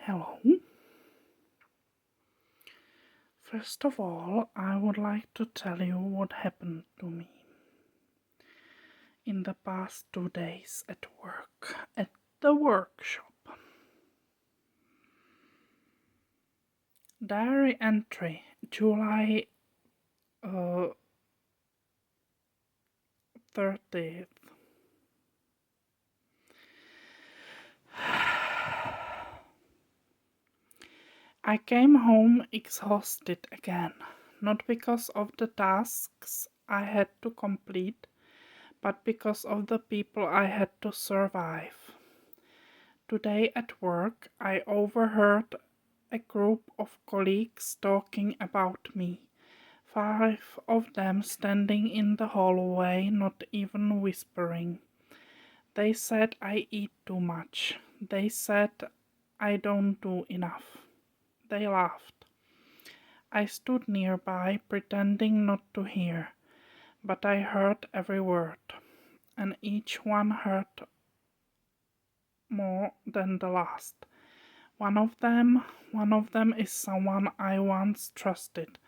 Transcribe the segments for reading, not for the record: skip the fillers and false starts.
Hello. First of all, I would like to tell you what happened to me in the past 2 days at work, at the workshop. Diary entry, July 30th. I came home exhausted again, not because of the tasks I had to complete, but because of the people I had to survive. Today at work, I overheard a group of colleagues talking about me. 5 of them standing in the hallway, not even whispering. They said I eat too much. They said I don't do enough. They laughed. I stood nearby, pretending not to hear, but I heard every word, and each one hurt more than the last. One of them is someone I once trusted,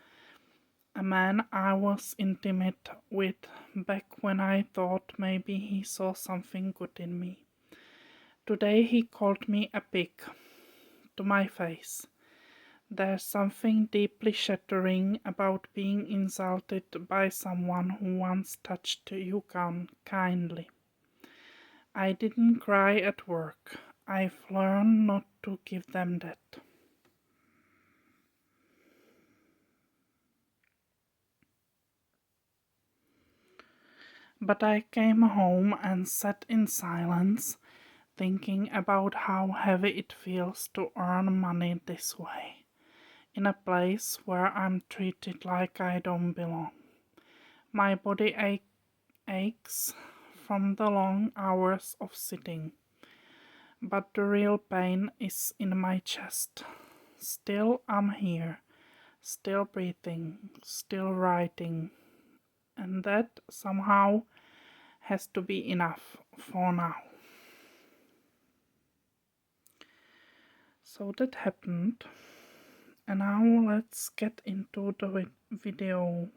a man I was intimate with back when I thought maybe he saw something good in me. Today he called me a pig to my face. There's something deeply shattering about being insulted by someone who once touched you kindly. I didn't cry at work. I've learned not to give them that. But I came home and sat in silence, thinking about how heavy it feels to earn money this way, in a place where I'm treated like I don't belong. My body aches from the long hours of sitting, but the real pain is in my chest. Still, I'm here, still breathing, still writing, and that somehow has to be enough for now. So that happened, and now let's get into the video.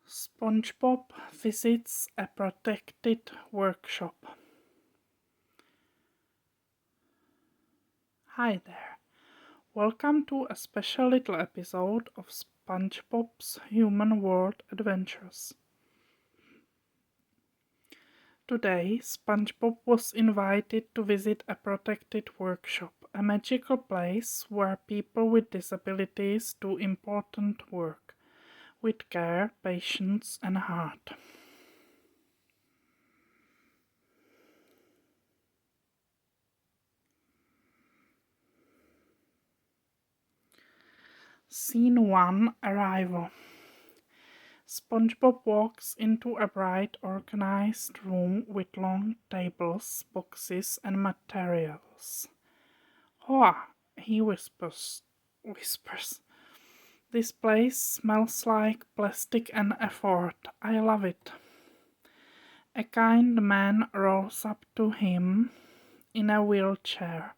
SpongeBob visits a protected workshop. Hi there. Welcome to a special little episode of SpongeBob's Human World Adventures. Today, SpongeBob was invited to visit a protected workshop, a magical place where people with disabilities do important work with care, patience, and heart. Scene 1: Arrival. SpongeBob walks into a bright, organized room with long tables, boxes, and materials. "Hoa!" he whispers. "This place smells like plastic and effort. I love it." A kind man rolls up to him in a wheelchair.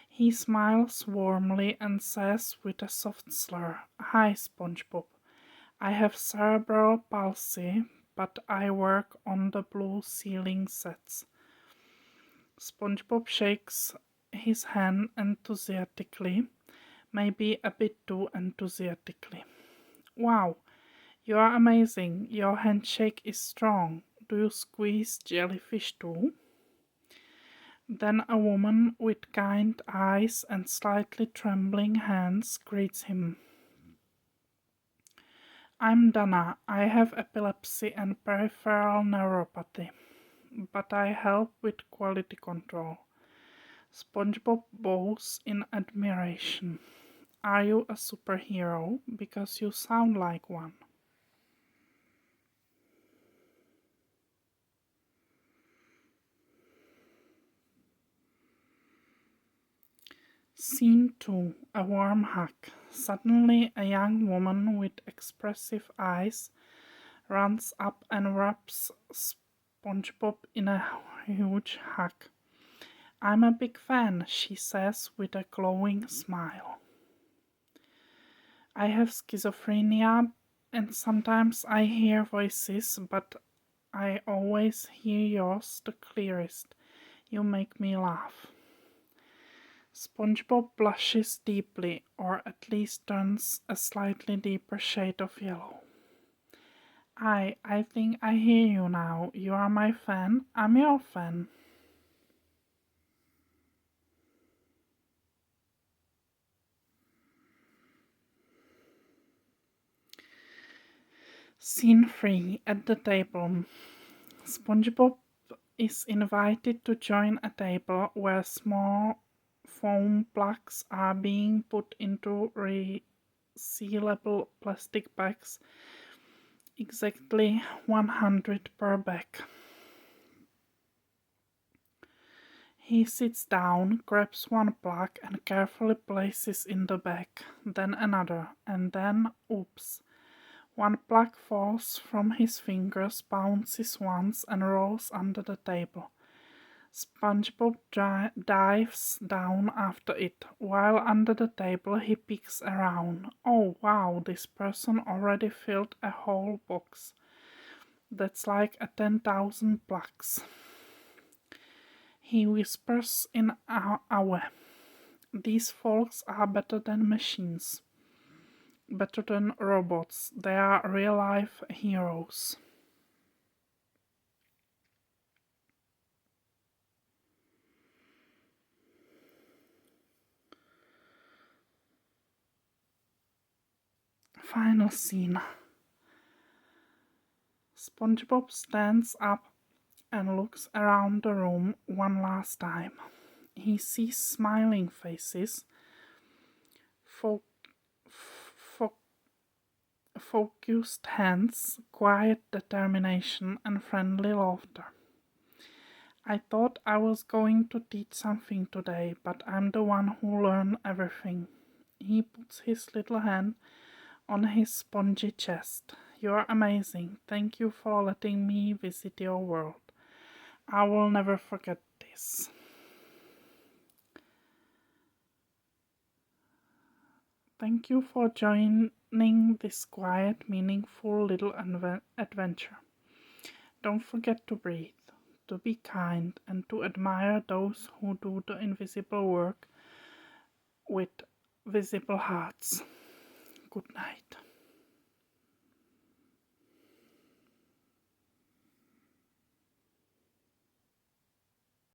He smiles warmly and says with a soft slur, "Hi, SpongeBob. I have cerebral palsy, but I work on the blue ceiling sets." SpongeBob shakes his hand enthusiastically, maybe a bit too enthusiastically. "Wow, you are amazing. Your handshake is strong. Do you squeeze jellyfish too?" Then a woman with kind eyes and slightly trembling hands greets him. "I'm Dana. I have epilepsy and peripheral neuropathy, but I help with quality control." SpongeBob bows in admiration. "Are you a superhero? Because you sound like one." Scene 2. A warm hug. Suddenly, a young woman with expressive eyes runs up and wraps SpongeBob in a huge hug. "I'm a big fan," she says with a glowing smile. "I have schizophrenia and sometimes I hear voices, but I always hear yours the clearest. You make me laugh." SpongeBob blushes deeply, or at least turns a slightly deeper shade of yellow. I think I hear you now. You are my fan. I'm your fan." Scene 3. At the table. SpongeBob is invited to join a table where small foam plugs are being put into resealable plastic bags, exactly 100 per bag. He sits down, grabs one plug, and carefully places in the bag, then another, and then, oops. One plug falls from his fingers, bounces once, and rolls under the table. SpongeBob dives down after it. While under the table, he peeks around. "Oh wow, this person already filled a whole box. That's like 10,000 plugs." He whispers in awe. "These folks are better than machines. Better than robots. They are real-life heroes." Final scene. SpongeBob stands up and looks around the room one last time. He sees smiling faces, fo- fo- focused hands, quiet determination, and friendly laughter. "I thought I was going to teach something today, but I'm the one who learned everything." He puts his little hand on his spongy chest. "You're amazing. Thank you for letting me visit your world. I will never forget this." Thank you for joining this quiet, meaningful little adventure. Don't forget to breathe, to be kind, and to admire those who do the invisible work with visible hearts. Good night.